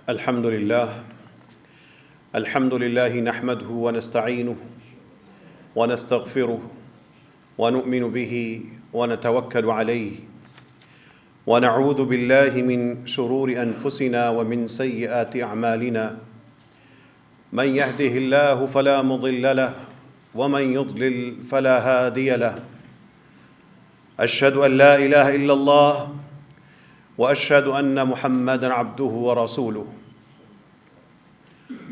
الحمد لله نحمده ونستعينه ونستغفره ونؤمن به ونتوكل عليه ونعوذ بالله من شرور أنفسنا ومن سيئات أعمالنا من يهده الله فلا مضل له ومن يضلل فلا هادي له أشهد أن لا إله إلا الله وأشهد أن محمدًا عبده ورسوله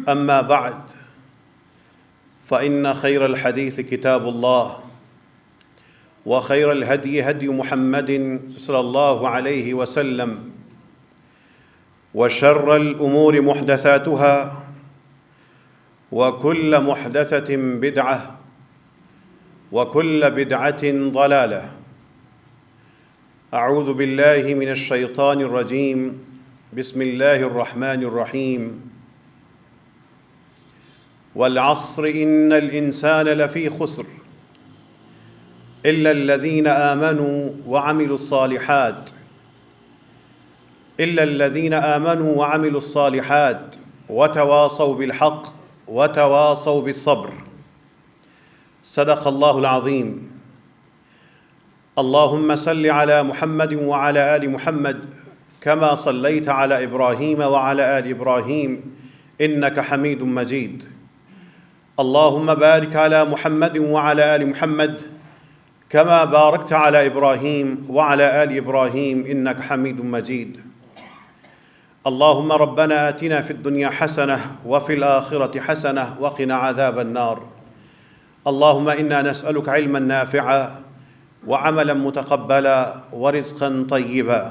أما بعد فإن خير الحديث كتاب الله وخير الهدي هدي محمد صلى الله عليه وسلم وشر الأمور محدثاتها وكل محدثة بدعة وكل بدعة ضلالة أعوذ بالله من الشيطان الرجيم بسم الله الرحمن الرحيم والعصر إن الإنسان لفي خسر إلا الذين آمنوا وعملوا الصالحات وتواصوا بالحق وتواصوا بالصبر صدق الله العظيم اللهم صل على محمد وعلى آل محمد كما صليت على إبراهيم وعلى آل إبراهيم إنك حميد مجيد اللهم بارك على محمد وعلى آل محمد كما باركت على إبراهيم وعلى آل إبراهيم إنك حميد مجيد اللهم ربنا آتنا في الدنيا حسنة وفي الآخرة حسنة وقنا عذاب النار اللهم إنا نسألك علما نافعا وعملا متقبلا ورزقا طيبا۔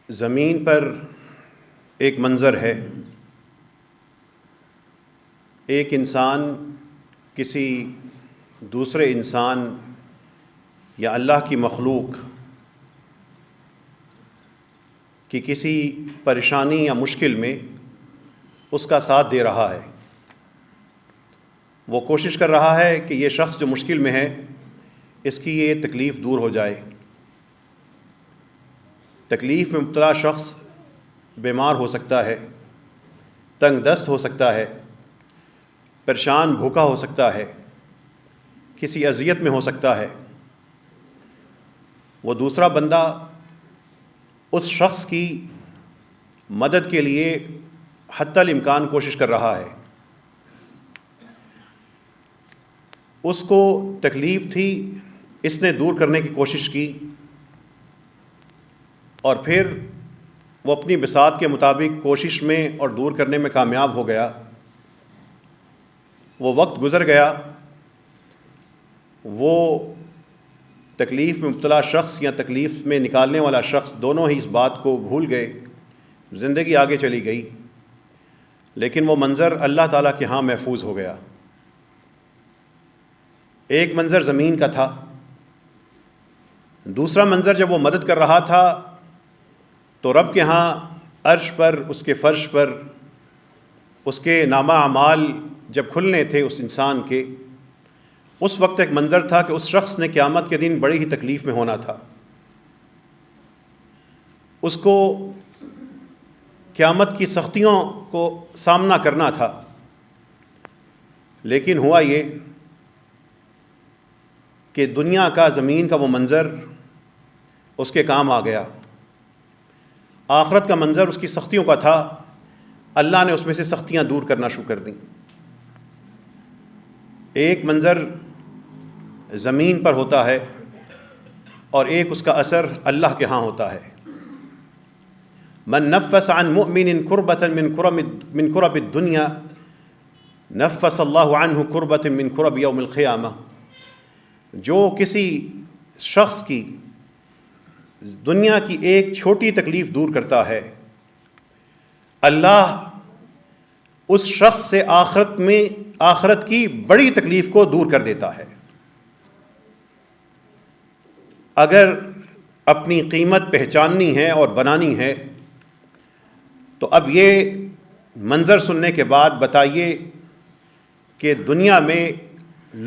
زمین پر ایک منظر ہے، ایک انسان کسی دوسرے انسان یا اللہ کی مخلوق کی کسی پریشانی یا مشکل میں اس کا ساتھ دے رہا ہے۔ وہ کوشش کر رہا ہے کہ یہ شخص جو مشکل میں ہے اس کی یہ تکلیف دور ہو جائے۔ تکلیف میں مبتلا شخص بیمار ہو سکتا ہے، تنگ دست ہو سکتا ہے، پریشان بھوکا ہو سکتا ہے، کسی اذیت میں ہو سکتا ہے۔ وہ دوسرا بندہ اس شخص کی مدد کے لیے حتی الامکان کوشش کر رہا ہے۔ اس کو تکلیف تھی، اس نے دور کرنے کی کوشش کی، اور پھر وہ اپنی بساط کے مطابق کوشش میں اور دور کرنے میں کامیاب ہو گیا۔ وہ وقت گزر گیا، وہ تکلیف میں مبتلا شخص یا تکلیف میں نکالنے والا شخص دونوں ہی اس بات کو بھول گئے، زندگی آگے چلی گئی، لیکن وہ منظر اللہ تعالیٰ کے ہاں محفوظ ہو گیا۔ ایک منظر زمین کا تھا، دوسرا منظر جب وہ مدد کر رہا تھا تو رب کے ہاں عرش پر، اس کے فرش پر اس کے نامہ اعمال جب کھلنے تھے اس انسان کے، اس وقت ایک منظر تھا کہ اس شخص نے قیامت کے دن بڑی ہی تکلیف میں ہونا تھا۔ اس کو قیامت کی سختیوں کو سامنا کرنا تھا، لیکن ہوا یہ کہ دنیا کا، زمین کا وہ منظر اس کے کام آ گیا۔ آخرت کا منظر اس کی سختیوں کا تھا، اللہ نے اس میں سے سختیاں دور کرنا شروع کر دیں۔ ایک منظر زمین پر ہوتا ہے اور ایک اس کا اثر اللہ کے ہاں ہوتا ہے۔ من نفس عن مؤمن کربۃ من کرب الدنیا نفس اللہ عنہ کربۃ من کرب یوم القیامہ۔ جو کسی شخص کی دنیا کی ایک چھوٹی تکلیف دور کرتا ہے، اللہ اس شخص سے آخرت کی بڑی تکلیف کو دور کر دیتا ہے۔ اگر اپنی قیمت پہچاننی ہے اور بنانی ہے تو اب یہ منظر سننے کے بعد بتائیے کہ دنیا میں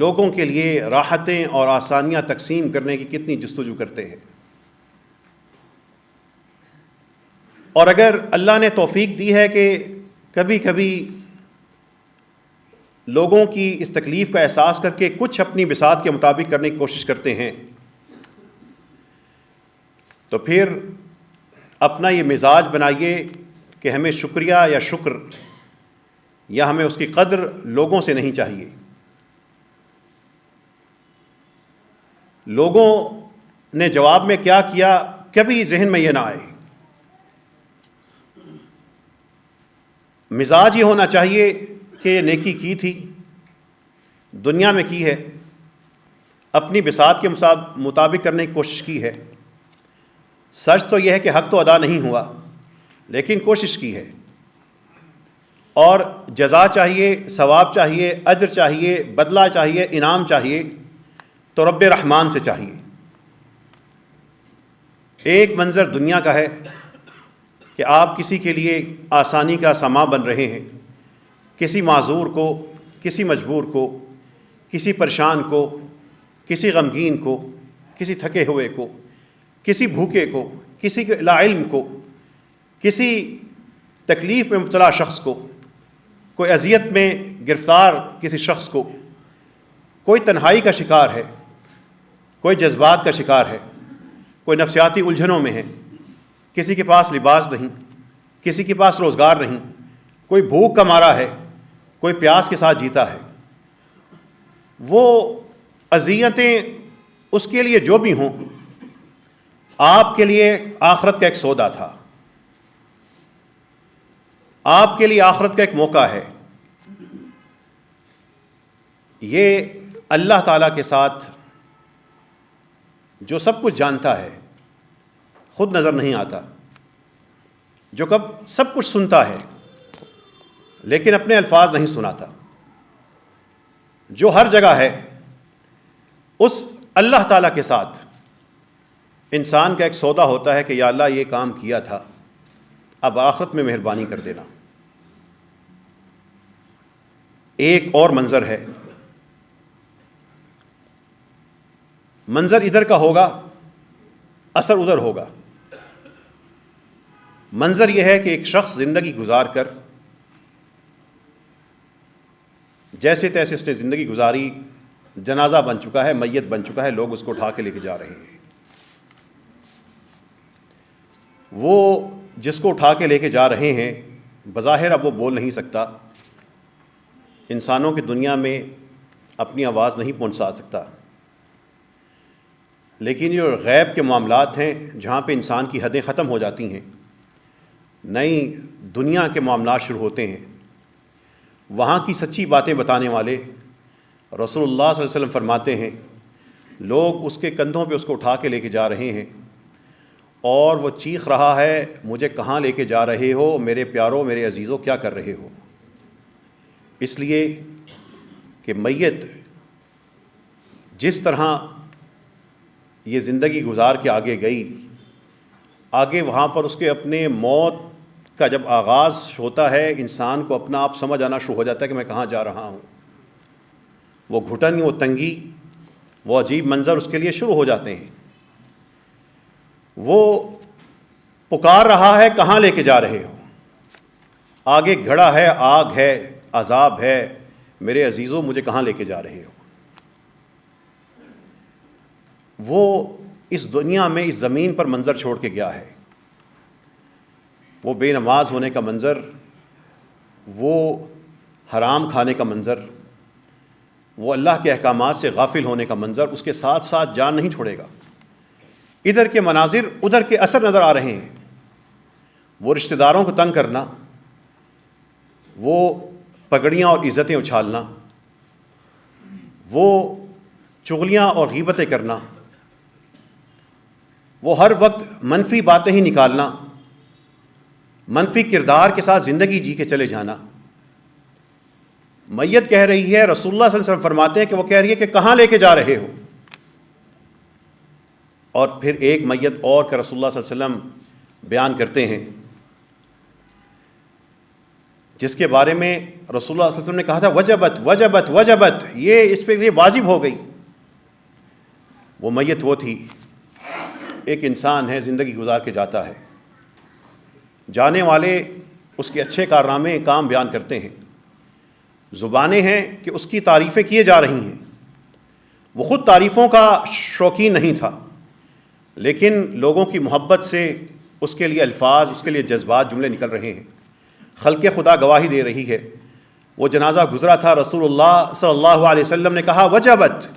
لوگوں کے لیے راحتیں اور آسانیاں تقسیم کرنے کی کتنی جستجو کرتے ہیں۔ اور اگر اللہ نے توفیق دی ہے کہ کبھی کبھی لوگوں کی اس تکلیف کا احساس کر کے کچھ اپنی بساط کے مطابق کرنے کی کوشش کرتے ہیں، تو پھر اپنا یہ مزاج بنائیے کہ ہمیں شکریہ یا شکر یا ہمیں اس کی قدر لوگوں سے نہیں چاہیے۔ لوگوں نے جواب میں کیا کیا کبھی ذہن میں یہ نہ آئے۔ مزاج یہ ہونا چاہیے کہ یہ نیکی کی تھی، دنیا میں کی ہے، اپنی بساط کے مطابق کرنے کی کوشش کی ہے۔ سچ تو یہ ہے کہ حق تو ادا نہیں ہوا، لیکن کوشش کی ہے، اور جزا چاہیے، ثواب چاہیے، اجر چاہیے، بدلہ چاہیے، انعام چاہیے تو رب رحمان سے چاہیے۔ ایک منظر دنیا کا ہے کہ آپ کسی کے لیے آسانی کا سامان بن رہے ہیں، کسی معذور کو، کسی مجبور کو، کسی پریشان کو، کسی غمگین کو، کسی تھکے ہوئے کو، کسی بھوکے کو، کسی کے لا علم کو، کسی تکلیف میں مبتلا شخص کو، کوئی اذیت میں گرفتار کسی شخص کو، کوئی تنہائی کا شکار ہے، کوئی جذبات کا شکار ہے، کوئی نفسیاتی الجھنوں میں ہے، کسی کے پاس لباس نہیں، کسی کے پاس روزگار نہیں، کوئی بھوک کا مارا ہے، کوئی پیاس کے ساتھ جیتا ہے۔ وہ اذیتیں اس کے لیے جو بھی ہوں، آپ کے لیے آخرت کا ایک سودا تھا، آپ کے لیے آخرت کا ایک موقع ہے۔ یہ اللہ تعالیٰ کے ساتھ جو سب کچھ جانتا ہے، خود نظر نہیں آتا، جو کب سب کچھ سنتا ہے لیکن اپنے الفاظ نہیں سناتا، جو ہر جگہ ہے، اس اللہ تعالیٰ کے ساتھ انسان کا ایک سودا ہوتا ہے کہ یا اللہ یہ کام کیا تھا، اب آخرت میں مہربانی کر دینا۔ ایک اور منظر ہے، منظر ادھر کا ہوگا، اثر ادھر ہوگا۔ منظر یہ ہے کہ ایک شخص زندگی گزار کر جیسے تیسے اس نے زندگی گزاری، جنازہ بن چکا ہے، میت بن چکا ہے، لوگ اس کو اٹھا کے لے کے جا رہے ہیں۔ وہ جس کو اٹھا کے لے کے جا رہے ہیں، بظاہر اب وہ بول نہیں سکتا، انسانوں کی دنیا میں اپنی آواز نہیں پہنچا سکتا، لیکن یہ غیب کے معاملات ہیں جہاں پہ انسان کی حدیں ختم ہو جاتی ہیں، نئی دنیا کے معاملات شروع ہوتے ہیں۔ وہاں کی سچی باتیں بتانے والے رسول اللہ صلی اللہ علیہ وسلم فرماتے ہیں، لوگ اس کے کندھوں پہ اس کو اٹھا کے لے کے جا رہے ہیں، اور وہ چیخ رہا ہے، مجھے کہاں لے کے جا رہے ہو میرے پیاروں، میرے عزیزوں، کیا کر رہے ہو؟ اس لیے کہ میت جس طرح یہ زندگی گزار کے آگے گئی، آگے وہاں پر اس کے اپنے موت کا جب آغاز ہوتا ہے، انسان کو اپنا آپ سمجھ آنا شروع ہو جاتا ہے کہ میں کہاں جا رہا ہوں۔ وہ گھٹن، وہ تنگی، وہ عجیب منظر اس کے لیے شروع ہو جاتے ہیں۔ وہ پکار رہا ہے، کہاں لے کے جا رہے ہو؟ آگے گھڑا ہے، آگ ہے، عذاب ہے، میرے عزیزوں مجھے کہاں لے کے جا رہے ہو؟ وہ اس دنیا میں، اس زمین پر منظر چھوڑ کے گیا ہے۔ وہ بے نماز ہونے کا منظر، وہ حرام کھانے کا منظر، وہ اللہ کے احکامات سے غافل ہونے کا منظر، اس کے ساتھ ساتھ جان نہیں چھوڑے گا۔ ادھر کے مناظر، ادھر کے اثر نظر آ رہے ہیں۔ وہ رشتہ داروں کو تنگ کرنا، وہ پگڑیاں اور عزتیں اچھالنا، وہ چغلیاں اور غیبتیں کرنا، وہ ہر وقت منفی باتیں ہی نکالنا، منفی کردار کے ساتھ زندگی جی کے چلے جانا۔ میت کہہ رہی ہے، رسول اللہ صلی اللہ علیہ وسلم فرماتے ہیں کہ وہ کہہ رہی ہے کہ کہاں لے کے جا رہے ہو؟ اور پھر ایک میت اور کا رسول اللہ صلی اللہ علیہ وسلم بیان کرتے ہیں، جس کے بارے میں رسول اللہ صلی اللہ علیہ وسلم نے کہا تھا وجبت وجبت وجبت، یہ اس پہ یہ واجب ہو گئی۔ وہ میت وہ تھی، ایک انسان ہے، زندگی گزار کے جاتا ہے، جانے والے اس کے اچھے کارنامے کام بیان کرتے ہیں، زبانیں ہیں کہ اس کی تعریفیں کیے جا رہی ہیں۔ وہ خود تعریفوں کا شوقین نہیں تھا، لیکن لوگوں کی محبت سے اس کے لیے الفاظ، اس کے لیے جذبات، جملے نکل رہے ہیں۔ خلق خدا گواہی دے رہی ہے۔ وہ جنازہ گزرا تھا، رسول اللہ صلی اللہ علیہ وسلم نے کہا وجبت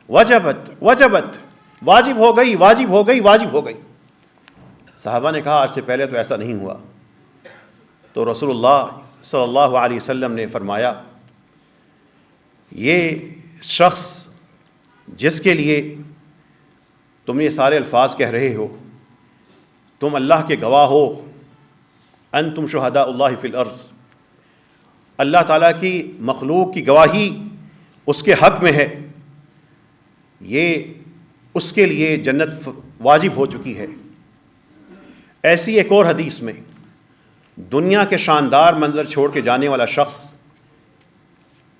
وجبت وجبت، واجب ہو گئی، واجب ہو گئی، واجب ہو گئی۔ صحابہ نے کہا آج سے پہلے تو ایسا نہیں ہوا۔ تو رسول اللہ صلی اللہ علیہ وسلم نے فرمایا یہ شخص جس کے لیے تم یہ سارے الفاظ کہہ رہے ہو، تم اللہ کے گواہ ہو، انتم شہداء اللہ فی الارض، اللہ تعالیٰ کی مخلوق کی گواہی اس کے حق میں ہے، یہ اس کے لیے جنت واجب ہو چکی ہے۔ ایسی ایک اور حدیث میں دنیا کے شاندار منظر چھوڑ کے جانے والا شخص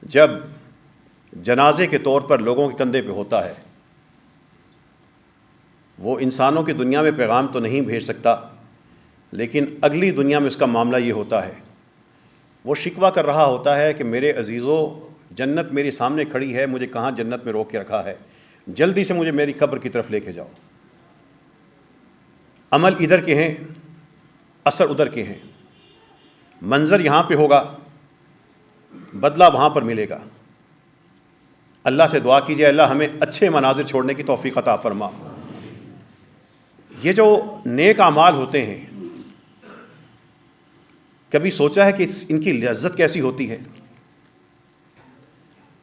جب جنازے کے طور پر لوگوں کے کندھے پہ ہوتا ہے، وہ انسانوں کی دنیا میں پیغام تو نہیں بھیج سکتا، لیکن اگلی دنیا میں اس کا معاملہ یہ ہوتا ہے، وہ شکوہ کر رہا ہوتا ہے کہ میرے عزیزو، جنت میرے سامنے کھڑی ہے، مجھے کہاں جنت میں روک کے رکھا ہے، جلدی سے مجھے میری قبر کی طرف لے کے جاؤ۔ عمل ادھر کے ہیں، اثر ادھر کے ہیں، منظر یہاں پہ ہوگا، بدلہ وہاں پر ملے گا۔ اللہ سے دعا کیجئے اللہ ہمیں اچھے مناظر چھوڑنے کی توفیق عطا فرما۔ یہ جو نیک اعمال ہوتے ہیں، کبھی سوچا ہے کہ ان کی لذت کیسی ہوتی ہے؟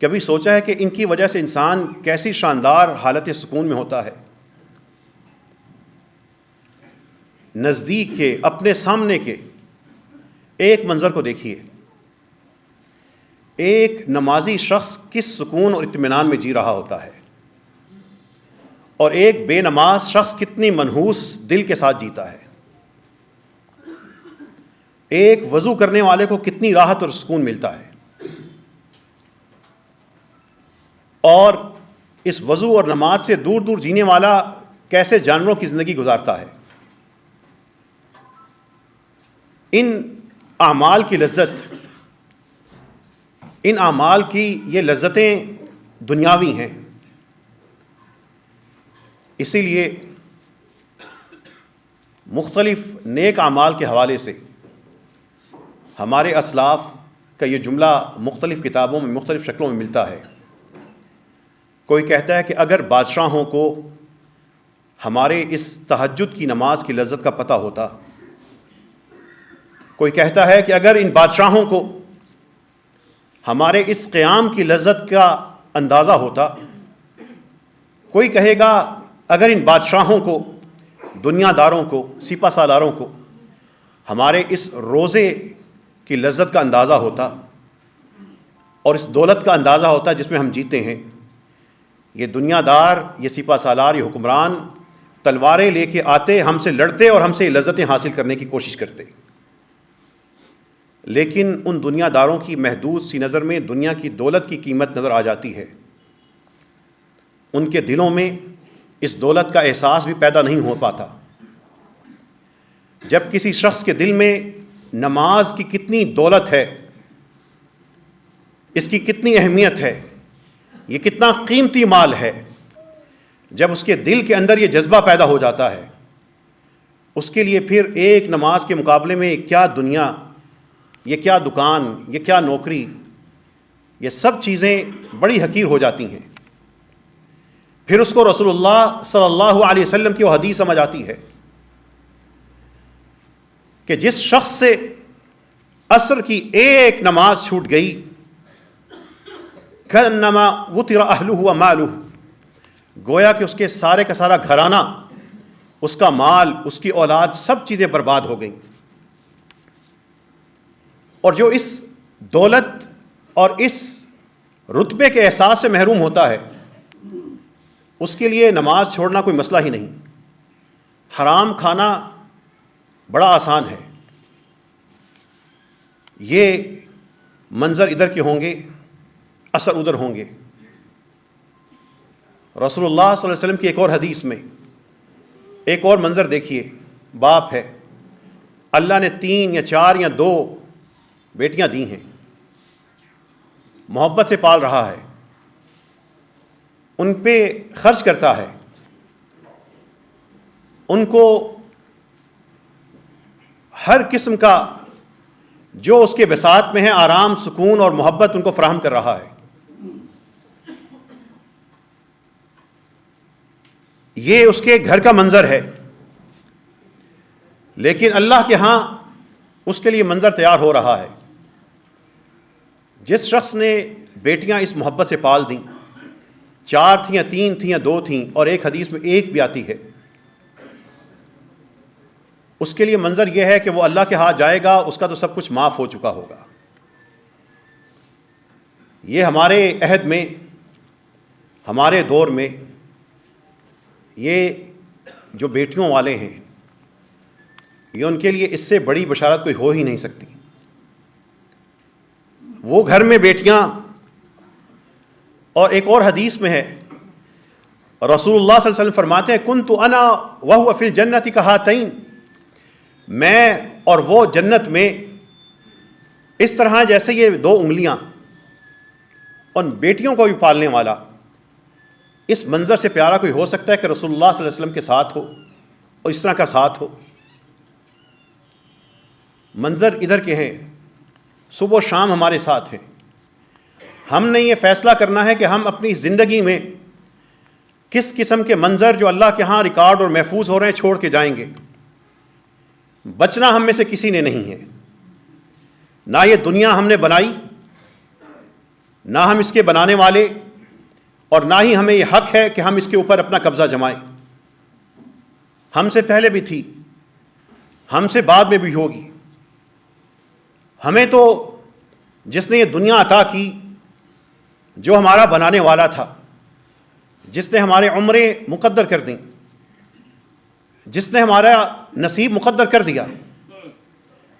کبھی سوچا ہے کہ ان کی وجہ سے انسان کیسی شاندار حالت سکون میں ہوتا ہے؟ نزدیک کے، اپنے سامنے کے ایک منظر کو دیکھیے، ایک نمازی شخص کس سکون اور اطمینان میں جی رہا ہوتا ہے، اور ایک بے نماز شخص کتنی منحوس دل کے ساتھ جیتا ہے۔ ایک وضو کرنے والے کو کتنی راحت اور سکون ملتا ہے، اور اس وضو اور نماز سے دور دور جینے والا کیسے جانوروں کی زندگی گزارتا ہے۔ ان اعمال کی لذت، ان اعمال کی یہ لذتیں دنیاوی ہیں، اسی لیے مختلف نیک اعمال کے حوالے سے ہمارے اسلاف کا یہ جملہ مختلف کتابوں میں مختلف شکلوں میں ملتا ہے۔ کوئی کہتا ہے کہ اگر بادشاہوں کو ہمارے اس تہجد کی نماز کی لذت کا پتہ ہوتا، کوئی کہتا ہے کہ اگر ان بادشاہوں کو ہمارے اس قیام کی لذت کا اندازہ ہوتا، کوئی کہے گا اگر ان بادشاہوں کو، دنیا داروں کو، سپہ سالاروں کو ہمارے اس روزے کی لذت کا اندازہ ہوتا اور اس دولت کا اندازہ ہوتا جس میں ہم جیتے ہیں، یہ دنیا دار، یہ سپہ سالار، یہ حکمران تلواریں لے کے آتے، ہم سے لڑتے اور ہم سے لذتیں حاصل کرنے کی کوشش کرتے۔ لیکن ان دنیا داروں کی محدود سی نظر میں دنیا کی دولت کی قیمت نظر آ جاتی ہے، ان کے دلوں میں اس دولت کا احساس بھی پیدا نہیں ہو پاتا۔ جب کسی شخص کے دل میں نماز کی کتنی دولت ہے، اس کی کتنی اہمیت ہے، یہ کتنا قیمتی مال ہے، جب اس کے دل کے اندر یہ جذبہ پیدا ہو جاتا ہے، اس کے لیے پھر ایک نماز کے مقابلے میں کیا دنیا، یہ کیا دکان، یہ کیا نوکری، یہ سب چیزیں بڑی حقیر ہو جاتی ہیں۔ پھر اس کو رسول اللہ صلی اللہ علیہ وسلم کی وہ حدیث سمجھ آتی ہے کہ جس شخص سے عصر کی ایک نماز چھوٹ گئی، کأنما وطر اہلہ ومالہ، گویا کہ اس کے سارے کا سارا گھرانہ، اس کا مال، اس کی اولاد، سب چیزیں برباد ہو گئیں۔ اور جو اس دولت اور اس رتبے کے احساس سے محروم ہوتا ہے، اس کے لیے نماز چھوڑنا کوئی مسئلہ ہی نہیں۔ حرام کھانا بڑا آسان ہے۔ یہ منظر ادھر کے ہوں گے، اثر ادھر ہوں گے۔ رسول اللہ صلی اللہ علیہ وسلم کی ایک اور حدیث میں ایک اور منظر دیکھیے، باپ ہے، اللہ نے 3 یا 4 یا 2 بیٹیاں دی ہیں، محبت سے پال رہا ہے، ان پہ خرچ کرتا ہے، ان کو ہر قسم کا جو اس کے بساط میں ہے آرام، سکون اور محبت ان کو فراہم کر رہا ہے. یہ اس کے گھر کا منظر ہے، لیکن اللہ کے ہاں اس کے لیے منظر تیار ہو رہا ہے. جس شخص نے بیٹیاں اس محبت سے پال دیں، 4 تھیں یا 3 تھیں یا 2 تھیں، اور ایک حدیث میں 1 بھی آتی ہے، اس کے لیے منظر یہ ہے کہ وہ اللہ کے ہاں جائے گا، اس کا تو سب کچھ معاف ہو چکا ہوگا. یہ ہمارے عہد میں، ہمارے دور میں یہ جو بیٹیوں والے ہیں، یہ ان کے لیے اس سے بڑی بشارت کوئی ہو ہی نہیں سکتی. وہ گھر میں بیٹیاں، اور ایک اور حدیث میں ہے رسول اللہ صلی اللہ علیہ وسلم فرماتے ہیں کنت انا وہو فی الجنۃ کہاتین، میں اور وہ جنت میں اس طرح جیسے یہ 2 انگلیاں، ان بیٹیوں کو بھی پالنے والا. اس منظر سے پیارا کوئی ہو سکتا ہے کہ رسول اللہ صلی اللہ علیہ وسلم کے ساتھ ہو اور اس طرح کا ساتھ ہو؟ منظر ادھر کے ہیں، صبح و شام ہمارے ساتھ ہیں. ہم نے یہ فیصلہ کرنا ہے کہ ہم اپنی زندگی میں کس قسم کے منظر جو اللہ کے ہاں ریکارڈ اور محفوظ ہو رہے ہیں چھوڑ کے جائیں گے. بچنا ہم میں سے کسی نے نہیں ہے. نہ یہ دنیا ہم نے بنائی، نہ ہم اس کے بنانے والے، اور نہ ہی ہمیں یہ حق ہے کہ ہم اس کے اوپر اپنا قبضہ جمائیں. ہم سے پہلے بھی تھی، ہم سے بعد میں بھی ہوگی. ہمیں تو جس نے یہ دنیا عطا کی، جو ہمارا بنانے والا تھا، جس نے ہمارے عمریں مقدر کر دیں، جس نے ہمارا نصیب مقدر کر دیا،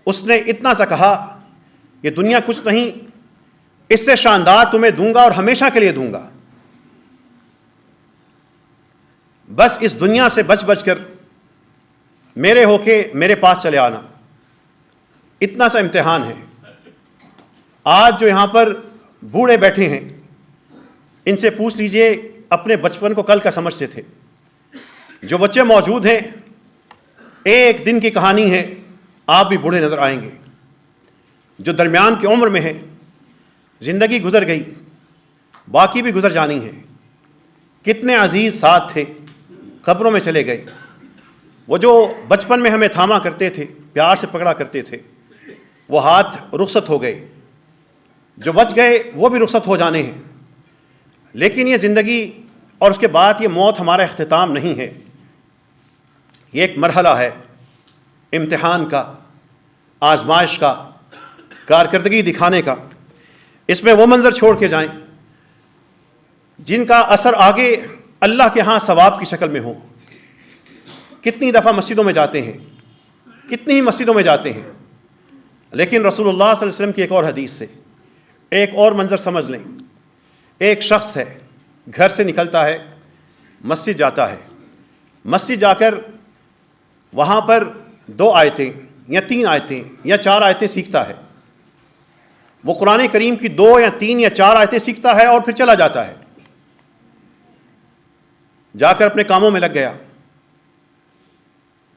اس نے اتنا سا کہا یہ دنیا کچھ نہیں، اس سے شاندار تمہیں دوں گا اور ہمیشہ کے لیے دوں گا. بس اس دنیا سے بچ بچ کر میرے ہو کے میرے پاس چلے آنا. اتنا سا امتحان ہے. آج جو یہاں پر بوڑھے بیٹھے ہیں، ان سے پوچھ لیجئے اپنے بچپن کو کل کا سمجھتے تھے. جو بچے موجود ہیں، ایک دن کی کہانی ہے، آپ بھی بوڑھے نظر آئیں گے. جو درمیان کی عمر میں ہے، زندگی گزر گئی، باقی بھی گزر جانی ہے. کتنے عزیز ساتھ تھے، قبروں میں چلے گئے. وہ جو بچپن میں ہمیں تھاما کرتے تھے، پیار سے پکڑا کرتے تھے، وہ ہاتھ رخصت ہو گئے. جو بچ گئے وہ بھی رخصت ہو جانے ہیں. لیکن یہ زندگی اور اس کے بعد یہ موت ہمارا اختتام نہیں ہے. یہ ایک مرحلہ ہے امتحان کا، آزمائش کا، کارکردگی دکھانے کا. اس میں وہ منظر چھوڑ کے جائیں جن کا اثر آگے اللہ کے ہاں ثواب کی شکل میں ہو. کتنی دفعہ مسجدوں میں جاتے ہیں، کتنی ہی مسجدوں میں جاتے ہیں، لیکن رسول اللہ صلی اللہ علیہ وسلم کی ایک اور حدیث سے ایک اور منظر سمجھ لیں. ایک شخص ہے، گھر سے نکلتا ہے، مسجد جاتا ہے. مسجد جا کر وہاں پر 2 آیتیں یا 3 آیتیں یا 4 آیتیں سیکھتا ہے. وہ قرآن کریم کی 2 یا 3 یا 4 آیتیں سیکھتا ہے اور پھر چلا جاتا ہے. جا کر اپنے کاموں میں لگ گیا.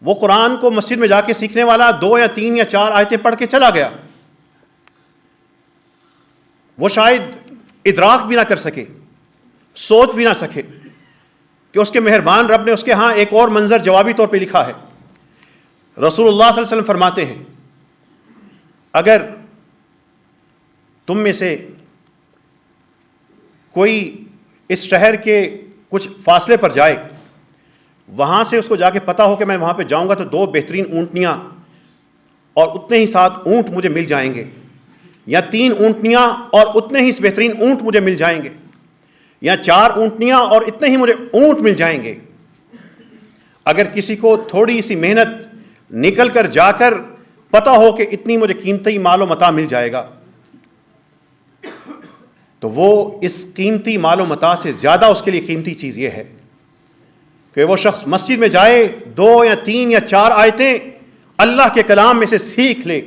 وہ قرآن کو مسجد میں جا کے سیکھنے والا 2 یا 3 یا 4 آیتیں پڑھ کے چلا گیا. وہ شاید ادراک بھی نہ کر سکے، سوچ بھی نہ سکے کہ اس کے مہربان رب نے اس کے ہاں ایک اور منظر جوابی طور پہ لکھا ہے. رسول اللہ صلی اللہ علیہ وسلم فرماتے ہیں اگر تم میں سے کوئی اس شہر کے کچھ فاصلے پر جائے، وہاں سے اس کو جا کے پتہ ہو کہ میں وہاں پہ جاؤں گا تو 2 بہترین اونٹنیاں اور اتنے ہی 7 اونٹ مجھے مل جائیں گے، یا 3 اونٹنیاں اور اتنے ہی بہترین اونٹ مجھے مل جائیں گے، یا 4 اونٹنیاں اور اتنے ہی مجھے اونٹ مل جائیں گے. اگر کسی کو تھوڑی سی محنت نکل کر جا کر پتہ ہو کہ اتنی مجھے قیمتی مال و متاع مل جائے گا، تو وہ اس قیمتی مال و متاع سے زیادہ اس کے لیے قیمتی چیز یہ ہے کہ وہ شخص مسجد میں جائے، 2 یا 3 یا 4 آیتیں اللہ کے کلام میں سے سیکھ لے،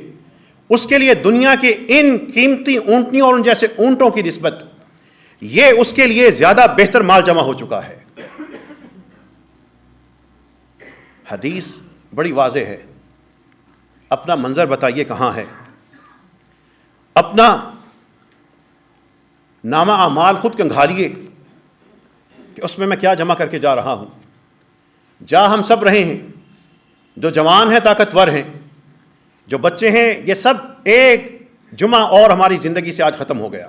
اس کے لیے دنیا کے ان قیمتی اونٹنیوں اور ان جیسے اونٹوں کی نسبت یہ اس کے لیے زیادہ بہتر مال جمع ہو چکا ہے۔ حدیث بڑی واضح ہے، اپنا منظر بتائیے کہاں ہے، اپنا نامہ اعمال خود کنگھالیے کہ اس میں میں کیا جمع کر کے جا رہا ہوں۔ جا ہم سب رہے ہیں، جو جوان ہیں طاقتور ہیں، جو بچے ہیں، یہ سب ایک جمعہ اور ہماری زندگی سے آج ختم ہو گیا،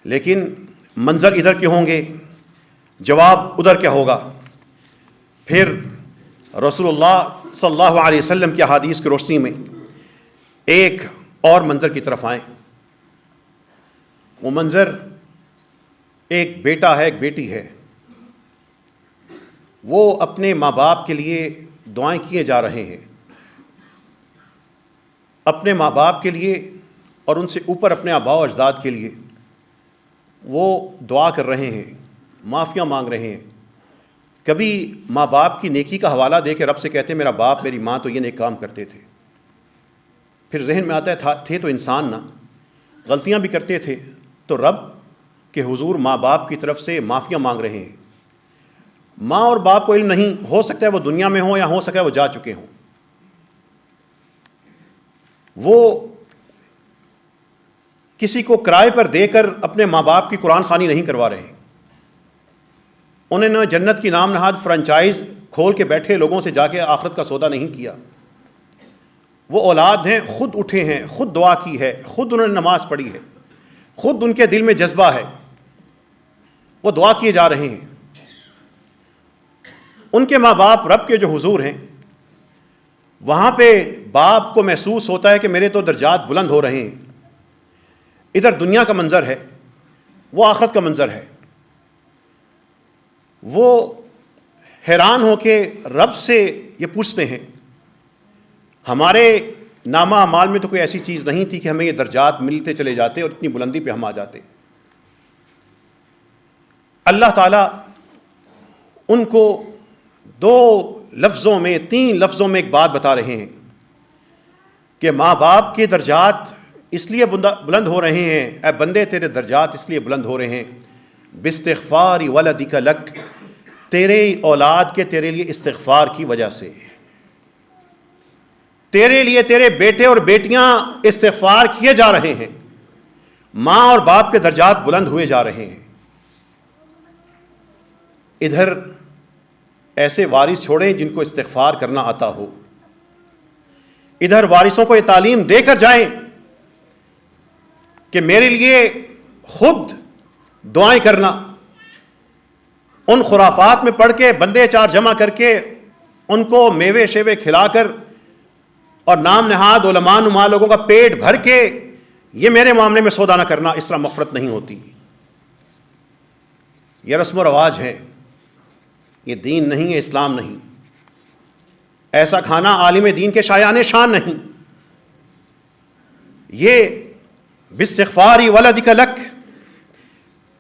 لیکن منظر ادھر کے ہوں گے، جواب ادھر کیا ہوگا۔ پھر رسول اللہ صلی اللہ علیہ وسلم کی احادیث کی روشنی میں ایک اور منظر کی طرف آئیں۔ وہ منظر ایک بیٹا ہے، ایک بیٹی ہے، وہ اپنے ماں باپ کے لیے دعائیں کیے جا رہے ہیں، اپنے ماں باپ کے لیے اور ان سے اوپر اپنے آباء و اجداد کے لیے وہ دعا کر رہے ہیں، معافیاں مانگ رہے ہیں۔ کبھی ماں باپ کی نیکی کا حوالہ دے کے رب سے کہتے ہیں میرا باپ میری ماں تو یہ نیک کام کرتے تھے، پھر ذہن میں آتا ہے تھے تو انسان نا، غلطیاں بھی کرتے تھے، تو رب کے حضور ماں باپ کی طرف سے معافیاں مانگ رہے ہیں۔ ماں اور باپ کو علم نہیں، ہو سکتا ہے وہ دنیا میں ہوں یا ہو سکتا ہے وہ جا چکے ہوں، وہ کسی کو کرائے پر دے کر اپنے ماں باپ کی قرآن خوانی نہیں کروا رہے، انہوں نے جنت کی نام نہاد فرنچائز کھول کے بیٹھے لوگوں سے جا کے آخرت کا سودا نہیں کیا۔ وہ اولاد ہیں، خود اٹھے ہیں، خود دعا کی ہے، خود انہوں نے نماز پڑھی ہے، خود ان کے دل میں جذبہ ہے، وہ دعا کیے جا رہے ہیں۔ ان کے ماں باپ رب کے جو حضور ہیں، وہاں پہ باپ کو محسوس ہوتا ہے کہ میرے تو درجات بلند ہو رہے ہیں۔ ادھر دنیا کا منظر ہے، وہ آخرت کا منظر ہے۔ وہ حیران ہو کے رب سے یہ پوچھتے ہیں، ہمارے نامہ اعمال میں تو کوئی ایسی چیز نہیں تھی کہ ہمیں یہ درجات ملتے چلے جاتے اور اتنی بلندی پہ ہم آ جاتے۔ اللہ تعالیٰ ان کو دو لفظوں میں، تین لفظوں میں ایک بات بتا رہے ہیں کہ ماں باپ کے درجات اس لیے بلند ہو رہے ہیں، اے بندے تیرے درجات اس لیے بلند ہو رہے ہیں باستغفار ولدک لک، تیرے اولاد کے تیرے لیے استغفار کی وجہ سے، تیرے لیے تیرے بیٹے اور بیٹیاں استغفار کیے جا رہے ہیں، ماں اور باپ کے درجات بلند ہوئے جا رہے ہیں۔ ادھر ایسے وارث چھوڑیں جن کو استغفار کرنا آتا ہو، ادھر وارثوں کو یہ تعلیم دے کر جائیں کہ میرے لیے خود دعائیں کرنا، ان خرافات میں پڑھ کے بندے چار جمع کر کے ان کو میوے شیوے کھلا کر اور نام نہاد علماء نما لوگوں کا پیٹ بھر کے یہ میرے معاملے میں سودا نہ کرنا، اس طرح مغفرت نہیں ہوتی۔ یہ رسم و رواج ہے، یہ دین نہیں ہے، اسلام نہیں۔ ایسا کھانا عالم دین کے شایان شان نہیں۔ یہ باستغفار ولدک لک،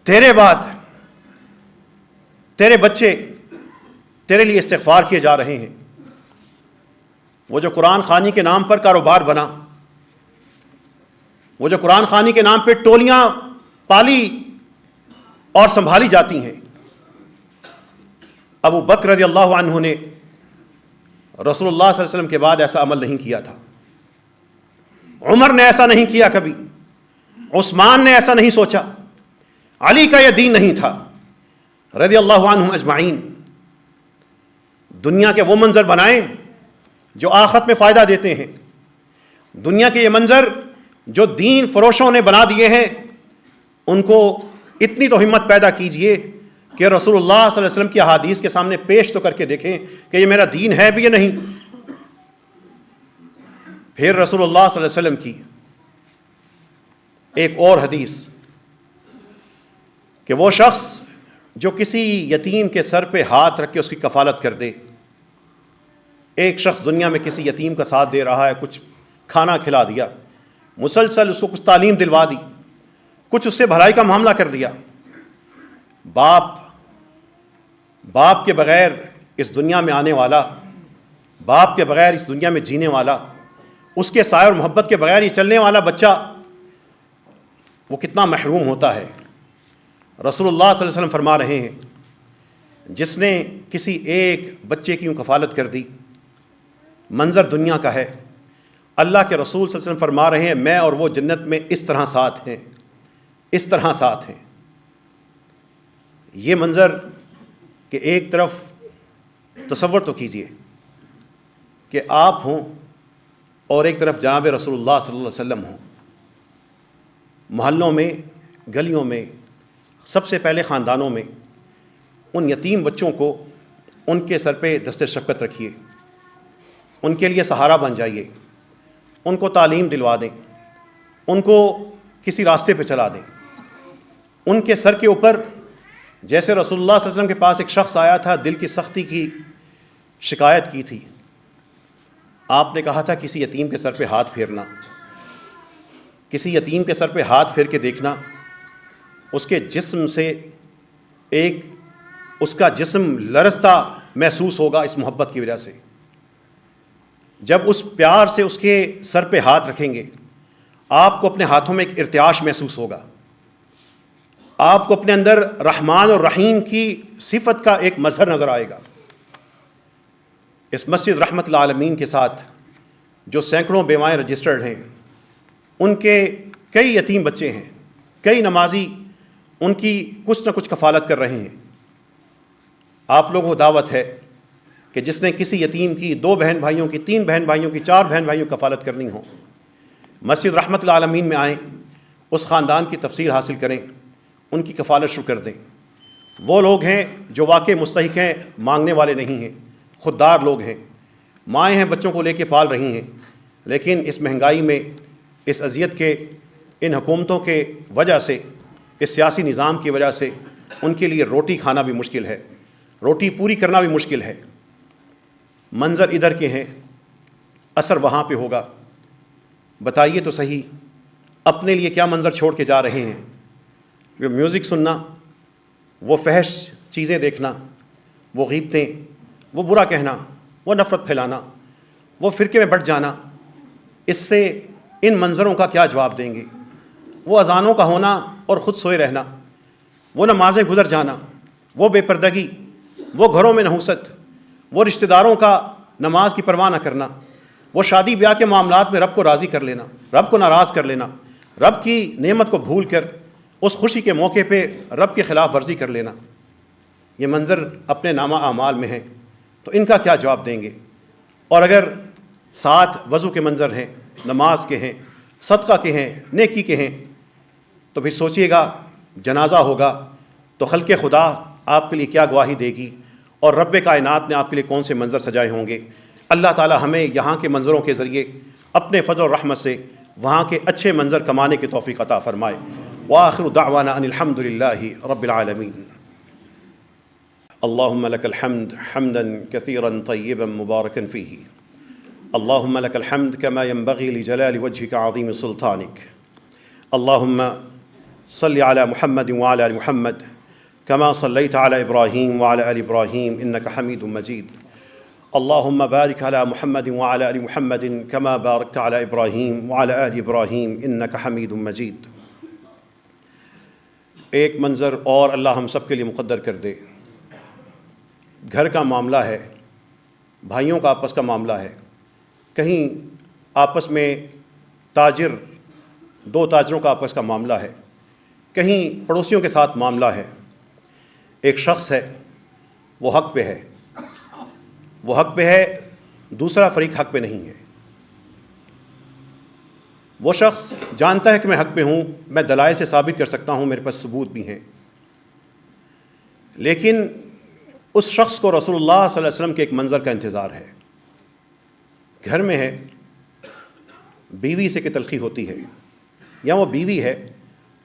تیرے بعد تیرے بچے تیرے لیے استغفار کیے جا رہے ہیں۔ وہ جو قرآن خوانی کے نام پر کاروبار بنا، وہ جو قرآن خوانی کے نام پہ ٹولیاں پالی اور سنبھالی جاتی ہیں، ابو بکر رضی اللہ عنہ نے رسول اللہ صلی اللہ علیہ وسلم کے بعد ایسا عمل نہیں کیا تھا، عمر نے ایسا نہیں کیا کبھی، عثمان نے ایسا نہیں سوچا، علی کا یہ دین نہیں تھا رضی اللہ عنہم اجمعین۔ دنیا کے وہ منظر بنائیں جو آخرت میں فائدہ دیتے ہیں، دنیا کے یہ منظر جو دین فروشوں نے بنا دیے ہیں، ان کو اتنی تو ہمت پیدا کیجئے کہ رسول اللہ صلی اللہ علیہ وسلم کی احادیث کے سامنے پیش تو کر کے دیکھیں کہ یہ میرا دین ہے بھی یا نہیں۔ پھر رسول اللہ صلی اللہ علیہ وسلم کی ایک اور حدیث کہ وہ شخص جو کسی یتیم کے سر پہ ہاتھ رکھ کے اس کی کفالت کر دے، ایک شخص دنیا میں کسی یتیم کا ساتھ دے رہا ہے، کچھ کھانا کھلا دیا، مسلسل اس کو کچھ تعلیم دلوا دی، کچھ اس سے بھلائی کا معاملہ کر دیا، باپ کے بغیر اس دنیا میں آنے والا باپ کے بغیر اس دنیا میں جینے والا، اس کے سائے اور محبت کے بغیر یہ چلنے والا بچہ وہ کتنا محروم ہوتا ہے۔ رسول اللہ صلی اللہ علیہ وسلم فرما رہے ہیں جس نے کسی ایک بچے کی کفالت کر دی، منظر دنیا کا ہے، اللہ کے رسول صلی اللہ علیہ وسلم فرما رہے ہیں میں اور وہ جنت میں اس طرح ساتھ ہیں، اس طرح ساتھ ہیں۔ یہ منظر کہ ایک طرف تصور تو کیجئے کہ آپ ہوں اور ایک طرف جناب رسول اللہ صلی اللہ علیہ وسلم ہوں، محلوں میں، گلیوں میں، سب سے پہلے خاندانوں میں ان یتیم بچوں کو ان کے سر پہ دست شفقت رکھیے، ان کے لیے سہارا بن جائیے، ان کو تعلیم دلوا دیں، ان کو کسی راستے پہ چلا دیں۔ ان کے سر کے اوپر جیسے رسول اللہ صلی اللہ علیہ وسلم کے پاس ایک شخص آیا تھا، دل کی سختی کی شکایت کی تھی، آپ نے کہا تھا کسی یتیم کے سر پہ ہاتھ پھیرنا، کسی یتیم کے سر پہ ہاتھ پھیر کے دیکھنا، اس کے جسم سے ایک اس کا جسم لرزتا محسوس ہوگا اس محبت کی وجہ سے۔ جب اس پیار سے اس کے سر پہ ہاتھ رکھیں گے، آپ کو اپنے ہاتھوں میں ایک ارتعاش محسوس ہوگا، آپ کو اپنے اندر رحمان اور رحیم کی صفت کا ایک مظہر نظر آئے گا۔ اس مسجد رحمت العالمین کے ساتھ جو سینکڑوں بیوائیں رجسٹرڈ ہیں، ان کے کئی یتیم بچے ہیں، کئی نمازی ان کی کچھ نہ کچھ کفالت کر رہے ہیں۔ آپ لوگوں کو دعوت ہے کہ جس نے کسی یتیم کی 2 بہن بھائیوں کی، 3 بہن بھائیوں کی، 4 بہن بھائیوں کی کفالت کرنی ہو، مسجد رحمت العالمین میں آئیں، اس خاندان کی تفسیر حاصل کریں، ان کی کفالت شروع کر دیں۔ وہ لوگ ہیں جو واقع مستحق ہیں، مانگنے والے نہیں ہیں، خوددار لوگ ہیں، مائیں ہیں بچوں کو لے کے پال رہی ہیں، لیکن اس مہنگائی میں، اس اذیت کے، ان حکومتوں کے وجہ سے، اس سیاسی نظام کی وجہ سے ان کے لیے روٹی کھانا بھی مشکل ہے، روٹی پوری کرنا بھی مشکل ہے۔ منظر ادھر کے ہیں، اثر وہاں پہ ہوگا۔ بتائیے تو صحیح اپنے لیے کیا منظر چھوڑ کے جا رہے ہیں؟ وہ میوزک سننا، وہ فحش چیزیں دیکھنا، وہ غیبتیں، وہ برا کہنا، وہ نفرت پھیلانا، وہ فرقے میں بٹ جانا، اس سے ان منظروں کا کیا جواب دیں گے؟ وہ اذانوں کا ہونا اور خود سوئے رہنا، وہ نمازیں گزر جانا، وہ بے پردگی، وہ گھروں میں نحوست، وہ رشتہ داروں کا نماز کی پرواہ نہ کرنا، وہ شادی بیاہ کے معاملات میں رب کو راضی کر لینا، رب کو ناراض کر لینا، رب کی نعمت کو بھول کر اس خوشی کے موقع پہ رب کے خلاف ورزی کر لینا، یہ منظر اپنے نامہ اعمال میں ہیں، تو ان کا کیا جواب دیں گے؟ اور اگر ساتھ وضو کے منظر ہیں، نماز کے ہیں، صدقہ کے ہیں، نیکی کے ہیں، تو پھر سوچئے گا جنازہ ہوگا تو خلق خدا آپ کے لیے کیا گواہی دے گی، اور رب کائنات نے آپ کے لیے کون سے منظر سجائے ہوں گے۔ اللہ تعالی ہمیں یہاں کے منظروں کے ذریعے اپنے فضل و رحمت سے وہاں کے اچھے منظر کمانے کی توفیق عطا فرمائے۔ وآخر دعوانا ان الحمد للہ رب العالمین۔ اللہم لک الحمد حمدا کثیرا طیبا مبارکا فیہ، اللہم لک الحمد کما ينبغی لجلال وجہک عظیم سلطانک، اللہم صل علی محمد وعلی آل محمد كما صليت على إبراهيم وعلى آل إبراهيم إنك حميد مجيد، اللهم بارك على محمد وعلى آل محمد كما باركت على إبراهيم وعلى آل إبراهيم إنك حميد مجيد۔ ایک منظر اور اللہ ہم سب کے لیے مقدر کر دے۔ گھر کا معاملہ ہے، بھائیوں کا آپس کا معاملہ ہے، کہیں آپس میں تاجر، 2 تاجروں کا آپس کا معاملہ ہے، کہیں پڑوسیوں کے ساتھ معاملہ ہے۔ ایک شخص ہے، وہ حق پہ ہے، وہ حق پہ ہے، دوسرا فریق حق پہ نہیں ہے۔ وہ شخص جانتا ہے کہ میں حق پہ ہوں، میں دلائل سے ثابت کر سکتا ہوں، میرے پاس ثبوت بھی ہیں، لیکن اس شخص کو رسول اللہ صلی اللہ علیہ وسلم کے ایک منظر کا انتظار ہے۔ گھر میں ہے، بیوی سے کہ تلخی ہوتی ہے، یا وہ بیوی ہے،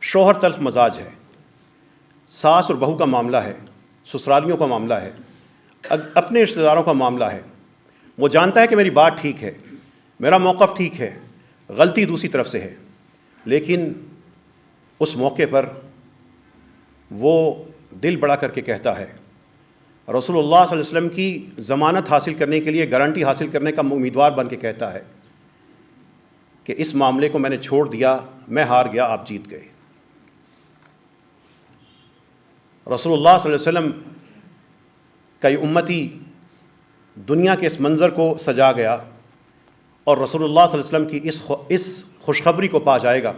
شوہر تلخ مزاج ہے، ساس اور بہو کا معاملہ ہے، سسرالیوں کا معاملہ ہے، اپنے رشتہ داروں کا معاملہ ہے۔ وہ جانتا ہے کہ میری بات ٹھیک ہے، میرا موقف ٹھیک ہے، غلطی دوسری طرف سے ہے، لیکن اس موقع پر وہ دل بڑا کر کے کہتا ہے رسول اللہ صلی اللہ علیہ وسلم کی ضمانت حاصل کرنے کے لیے، گارنٹی حاصل کرنے کا امیدوار بن کے کہتا ہے کہ اس معاملے کو میں نے چھوڑ دیا، میں ہار گیا، آپ جیت گئے۔ رسول اللہ صلی اللہ علیہ وسلم کا یہ امتی دنیا کے اس منظر کو سجا گیا اور رسول اللہ صلی اللہ علیہ وسلم کی اس خوشخبری کو پا جائے گا،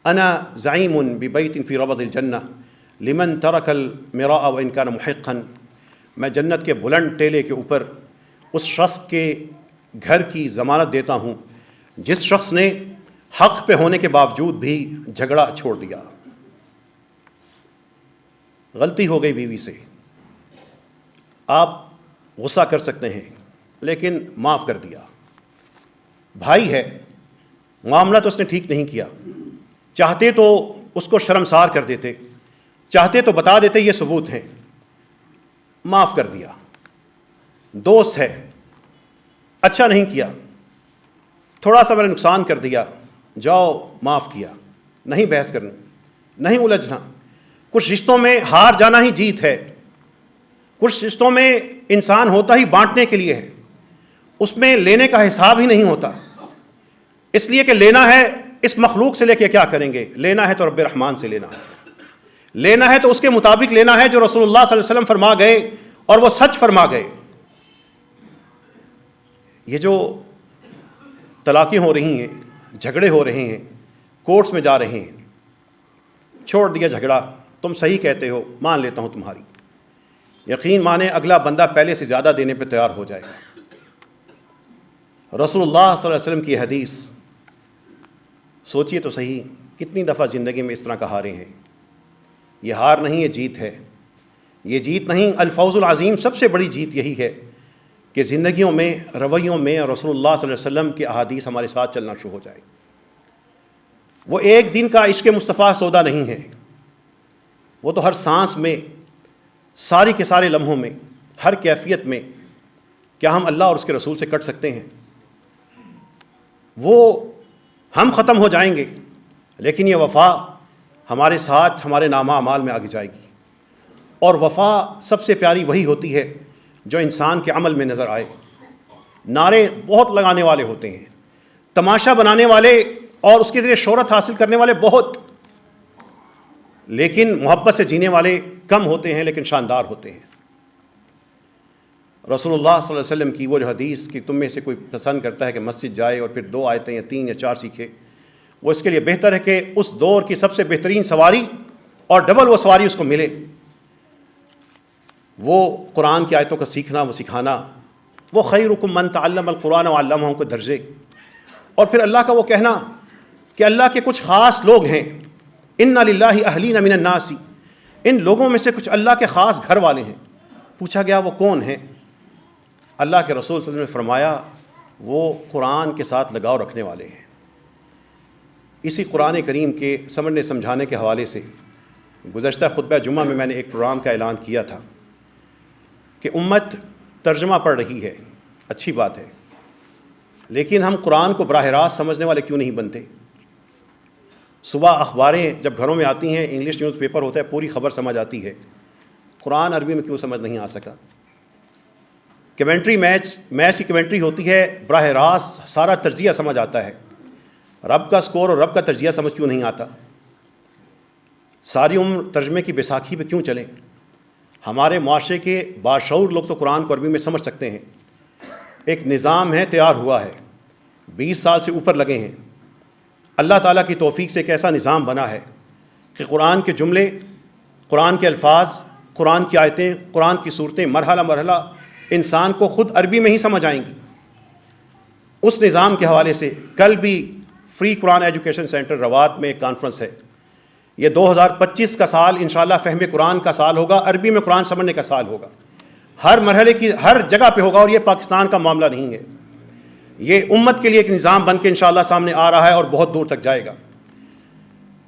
انا زعیم ببیت فی ربض الجنہ لمن ترک المراء وان کان محقا، میں جنت کے بلند ٹیلے کے اوپر اس شخص کے گھر کی ضمانت دیتا ہوں جس شخص نے حق پہ ہونے کے باوجود بھی جھگڑا چھوڑ دیا۔ غلطی ہو گئی بیوی سے، آپ غصہ کر سکتے ہیں لیکن معاف کر دیا۔ بھائی ہے، معاملہ تو اس نے ٹھیک نہیں کیا، چاہتے تو اس کو شرمسار کر دیتے، چاہتے تو بتا دیتے یہ ثبوت ہیں، معاف کر دیا۔ دوست ہے، اچھا نہیں کیا، تھوڑا سا میں نے نقصان کر دیا، جاؤ معاف کیا، نہیں بحث کرنی، نہیں الجھنا۔ کچھ رشتوں میں ہار جانا ہی جیت ہے، کچھ رشتوں میں انسان ہوتا ہی بانٹنے کے لیے ہے، اس میں لینے کا حساب ہی نہیں ہوتا، اس لیے کہ لینا ہے اس مخلوق سے لے کے کیا کریں گے، لینا ہے تو رب رحمان سے لینا ہے، لینا ہے تو اس کے مطابق لینا ہے جو رسول اللہ صلی اللہ علیہ وسلم فرما گئے اور وہ سچ فرما گئے۔ یہ جو طلاقیں ہو رہی ہیں، جھگڑے ہو رہے ہیں، کورٹس میں جا رہے ہیں، چھوڑ دیا جھگڑا، تم صحیح کہتے ہو، مان لیتا ہوں تمہاری، یقین مانے اگلا بندہ پہلے سے زیادہ دینے پہ تیار ہو جائے گا۔ رسول اللہ صلی اللہ علیہ وسلم کی حدیث سوچئے تو صحیح، کتنی دفعہ زندگی میں اس طرح کا ہارے ہیں۔ یہ ہار نہیں، یہ جیت ہے، یہ جیت نہیں، الفوز العظیم، سب سے بڑی جیت یہی ہے کہ زندگیوں میں، رویوں میں رسول اللہ صلی اللہ علیہ وسلم کی احادیث ہمارے ساتھ چلنا شروع ہو جائے۔ وہ ایک دن کا عشق مصطفیٰ سودا نہیں ہے، وہ تو ہر سانس میں، ساری کے سارے لمحوں میں، ہر کیفیت میں۔ کیا ہم اللہ اور اس کے رسول سے کٹ سکتے ہیں؟ وہ ہم ختم ہو جائیں گے لیکن یہ وفا ہمارے ساتھ ہمارے نامہ اعمال میں آگے جائے گی، اور وفا سب سے پیاری وہی ہوتی ہے جو انسان کے عمل میں نظر آئے۔ نعرے بہت لگانے والے ہوتے ہیں، تماشا بنانے والے اور اس کے ذریعے شہرت حاصل کرنے والے بہت، لیکن محبت سے جینے والے کم ہوتے ہیں لیکن شاندار ہوتے ہیں۔ رسول اللہ صلی اللہ علیہ وسلم کی وہ جو حدیث کہ تم میں سے کوئی پسند کرتا ہے کہ مسجد جائے اور پھر 2 آیتیں یا 3 یا 4 سیکھے، وہ اس کے لیے بہتر ہے کہ اس دور کی سب سے بہترین سواری اور ڈبل وہ سواری اس کو ملے، وہ قرآن کی آیتوں کا سیکھنا، وہ سکھانا۔ وہ خیرکم من تعلم القرآن وعلمہ کو درجے، اور پھر اللہ کا وہ کہنا کہ اللہ کے کچھ خاص لوگ ہیں، ان للہ اہلین من الناس، ان لوگوں میں سے کچھ اللہ کے خاص گھر والے ہیں۔ پوچھا گیا وہ کون ہیں؟ اللہ کے رسول صلی اللہ علیہ وسلم نے فرمایا وہ قرآن کے ساتھ لگاؤ رکھنے والے ہیں۔ اسی قرآن کریم کے سمجھنے سمجھانے کے حوالے سے گزشتہ خطبہ جمعہ میں نے ایک پروگرام کا اعلان کیا تھا کہ امت ترجمہ پڑھ رہی ہے، اچھی بات ہے، لیکن ہم قرآن کو براہ راست سمجھنے والے کیوں نہیں بنتے؟ صبح اخباریں جب گھروں میں آتی ہیں، انگلش نیوز پیپر ہوتا ہے، پوری خبر سمجھ آتی ہے، قرآن عربی میں کیوں سمجھ نہیں آ سکا؟ کمنٹری میچ کی کمنٹری ہوتی ہے، براہ راست سارا تجزیہ سمجھ آتا ہے، رب کا سکور اور رب کا تجزیہ سمجھ کیوں نہیں آتا؟ ساری عمر ترجمے کی بیساکھی پہ کیوں چلیں؟ ہمارے معاشرے کے باشعور لوگ تو قرآن کو عربی میں سمجھ سکتے ہیں، ایک نظام ہے، تیار ہوا ہے، 20 سال سے اوپر لگے ہیں، اللہ تعالیٰ کی توفیق سے ایک ایسا نظام بنا ہے کہ قرآن کے جملے، قرآن کے الفاظ، قرآن کی آیتیں، قرآن کی صورتیں مرحلہ مرحلہ انسان کو خود عربی میں ہی سمجھ آئیں گی۔ اس نظام کے حوالے سے کل بھی فری قرآن ایجوکیشن سینٹر روات میں ایک کانفرنس ہے، یہ 2025 کا سال انشاءاللہ فہم قرآن کا سال ہوگا، عربی میں قرآن سمجھنے کا سال ہوگا، ہر مرحلے کی ہر جگہ پہ ہوگا، اور یہ پاکستان کا معاملہ نہیں ہے، یہ امت کے لیے ایک نظام بن کے انشاءاللہ سامنے آ رہا ہے اور بہت دور تک جائے گا۔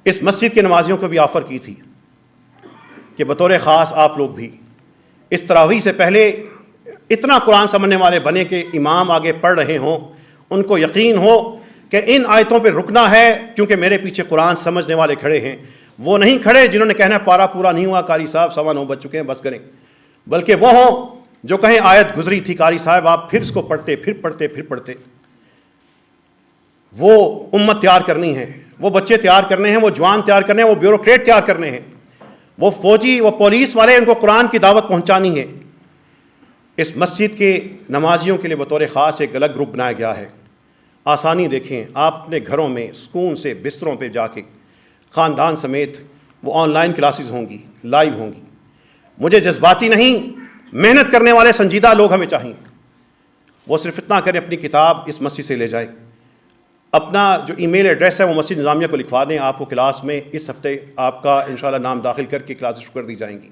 اس مسجد کے نمازیوں کو بھی آفر کی تھی کہ بطور خاص آپ لوگ بھی اس تراویح سے پہلے اتنا قرآن سمجھنے والے بنے کہ امام آگے پڑھ رہے ہوں، ان کو یقین ہو کہ ان آیتوں پہ رکنا ہے کیونکہ میرے پیچھے قرآن سمجھنے والے کھڑے ہیں، وہ نہیں کھڑے جنہوں نے کہنا ہے پارا پورا نہیں ہوا قاری صاحب، 9:15 بج چکے ہیں، بس کریں۔ بلکہ وہ ہوں جو کہیں آیت گزری تھی قاری صاحب آپ پھر اس کو پڑھتے پھر وہ امت تیار کرنی ہے، وہ بچے تیار کرنے ہیں، وہ جوان تیار کرنے ہیں، وہ بیوروکریٹ تیار کرنے ہیں، وہ فوجی، وہ پولیس والے، ان کو قرآن کی دعوت پہنچانی ہے۔ اس مسجد کے نمازیوں کے لیے بطور خاص ایک الگ گروپ بنایا گیا ہے۔ آسانی دیکھیں، آپ اپنے گھروں میں سکون سے بستروں پہ جا کے خاندان سمیت وہ آن لائن کلاسز ہوں گی، لائیو ہوں گی۔ مجھے جذباتی نہیں، محنت کرنے والے سنجیدہ لوگ ہمیں چاہیے۔ وہ صرف اتنا کریں اپنی کتاب اس مسجد سے لے جائیں، اپنا جو ای میل ایڈریس ہے وہ مسجد نظامیہ کو لکھوا دیں، آپ کو کلاس میں اس ہفتے آپ کا انشاءاللہ نام داخل کر کے کلاسز شروع کر دی جائیں گی۔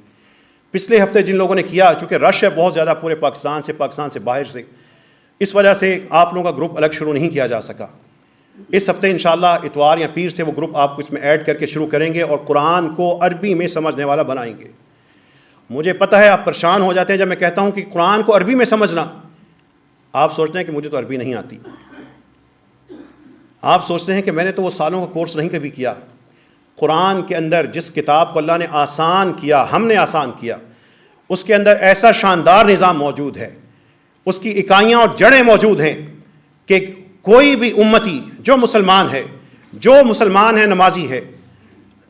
پچھلے ہفتے جن لوگوں نے کیا، چونکہ رش ہے بہت زیادہ پورے پاکستان سے باہر سے، اس وجہ سے آپ لوگوں کا گروپ الگ شروع نہیں کیا جا سکا۔ اس ہفتے انشاءاللہ اتوار یا پیر سے وہ گروپ آپ کو اس میں ایڈ کر کے شروع کریں گے اور قرآن کو عربی میں سمجھنے والا بنائیں گے۔ مجھے پتہ ہے آپ پریشان ہو جاتے ہیں جب میں کہتا ہوں کہ قرآن کو عربی میں سمجھنا، آپ سوچتے ہیں کہ مجھے تو عربی نہیں آتی، آپ سوچتے ہیں کہ میں نے تو وہ سالوں کا کورس نہیں کبھی کیا۔ قرآن کے اندر جس کتاب کو اللہ نے آسان کیا، ہم نے آسان کیا، اس کے اندر ایسا شاندار نظام موجود ہے، اس کی اکائیاں اور جڑیں موجود ہیں کہ کوئی بھی امتی جو مسلمان ہے نمازی ہے،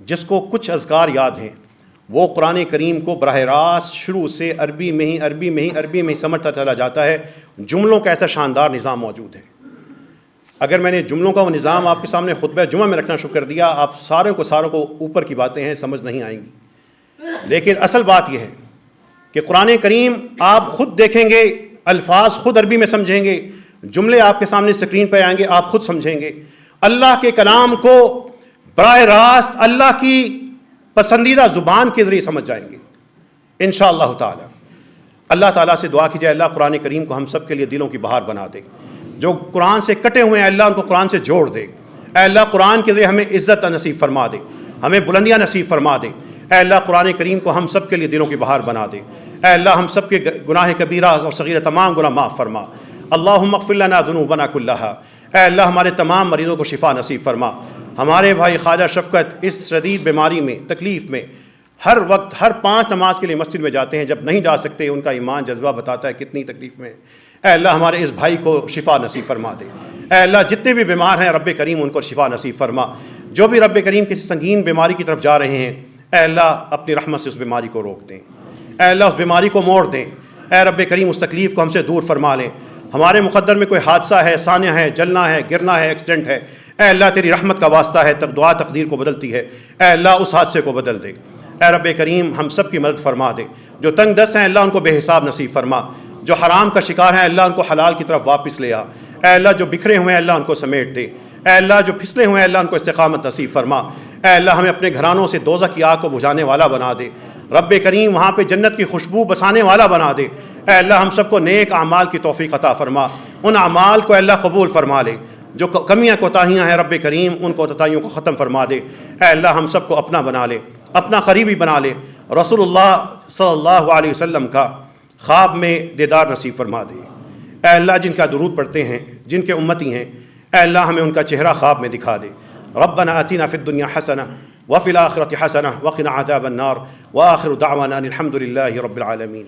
جس کو کچھ اذکار یاد ہیں، وہ قرآن کریم کو براہ راست شروع سے عربی میں ہی سمجھتا چلا جاتا ہے۔ جملوں کا ایسا شاندار نظام موجود ہے۔ اگر میں نے جملوں کا وہ نظام آپ کے سامنے خطبہ جمعہ میں رکھنا شروع کر دیا، آپ ساروں کو اوپر کی باتیں ہیں سمجھ نہیں آئیں گی۔ لیکن اصل بات یہ ہے کہ قرآن کریم آپ خود دیکھیں گے، الفاظ خود عربی میں سمجھیں گے، جملے آپ کے سامنے اسکرین پہ آئیں گے، آپ خود سمجھیں گے۔ اللہ کے کلام کو براہ راست اللہ کی پسندیدہ زبان کے ذریعے سمجھ جائیں گے انشاءاللہ تعالی۔ اللہ تعالیٰ سے دعا کیجیے اللہ قرآن کریم کو ہم سب کے لیے دلوں کی بہار بنا دے۔ جو قرآن سے کٹے ہوئے ہیں اللہ ان کو قرآن سے جوڑ دے۔ اے اللہ قرآن کے ذریعے ہمیں عزت نصیب فرما دے، ہمیں بلندیاں نصیب فرما دے۔ اے اللہ قرآن کریم کو ہم سب کے لیے دلوں کی بہار بنا دے۔ اے اللہ ہم سب کے گناہ کبیرہ اور صغیرہ تمام گناہ معاف فرما۔ اللہم اغفر لنا ذنوبنا کلہا۔ اے اللہ ہمارے تمام مریضوں کو شفا نصیب فرما۔ ہمارے بھائی خواجہ شفقت اس شدید بیماری میں، تکلیف میں، ہر وقت ہر 5 نماز کے لیے مسجد میں جاتے ہیں، جب نہیں جا سکتے ان کا ایمان جذبہ بتاتا ہے کتنی تکلیف میں۔ اے اللہ ہمارے اس بھائی کو شفا نصیب فرما دے۔ اے اللہ جتنے بھی بیمار ہیں رب کریم ان کو شفا نصیب فرما۔ جو بھی رب کریم کسی سنگین بیماری کی طرف جا رہے ہیں، اے اللہ اپنی رحمت سے اس بیماری کو روک دیں۔ اے اللہ اس بیماری کو موڑ دیں۔ اے رب کریم اس تکلیف کو ہم سے دور فرما لیں۔ ہمارے مقدر میں کوئی حادثہ ہے، سانحہ ہے، جلنا ہے، گرنا ہے، ایکسیڈنٹ ہے، اے اللہ تیری رحمت کا واسطہ ہے، تب دعا تقدیر کو بدلتی ہے۔ اے اللہ اس حادثے کو بدل دے۔ اے رب کریم ہم سب کی مدد فرما دے۔ جو تنگ دست ہیں اللہ ان کو بے حساب نصیب فرما۔ جو حرام کا شکار ہیں اللہ ان کو حلال کی طرف واپس لے آ۔ اے اللہ جو بکھرے ہوئے ہیں اللہ ان کو سمیٹ دے۔ اے اللہ جو پھسلے ہوئے ہیں اللہ ان کو استقامت نصیب فرما۔ اے اللہ ہمیں اپنے گھرانوں سے دوزخ کی آگ کو بجھانے والا بنا دے۔ رب کریم وہاں پہ جنت کی خوشبو بسانے والا بنا دے۔ اے اللہ ہم سب کو نیک اعمال کی توفیق عطا فرما۔ ان اعمال کو اللہ قبول فرما لے۔ جو کمیاں کوتاہیاں ہیں رب کریم ان کوتاہیوں کو ختم فرما دے۔ اے اللہ ہم سب کو اپنا بنا لے، اپنا قریبی بنا لے۔ رسول اللہ صلی اللہ علیہ وسلم کا خواب میں دیدار نصیب فرما دے۔ اے اللہ جن کا درود پڑھتے ہیں، جن کے امتی ہیں، اے اللہ ہمیں ان کا چہرہ خواب میں دکھا دے۔ ربنا آتنا فی الدنیا حسنہ وفی الآخرۃ حسنہ وقنا عذاب النار وآخر دعوانا ان الحمد للہ رب العالمین۔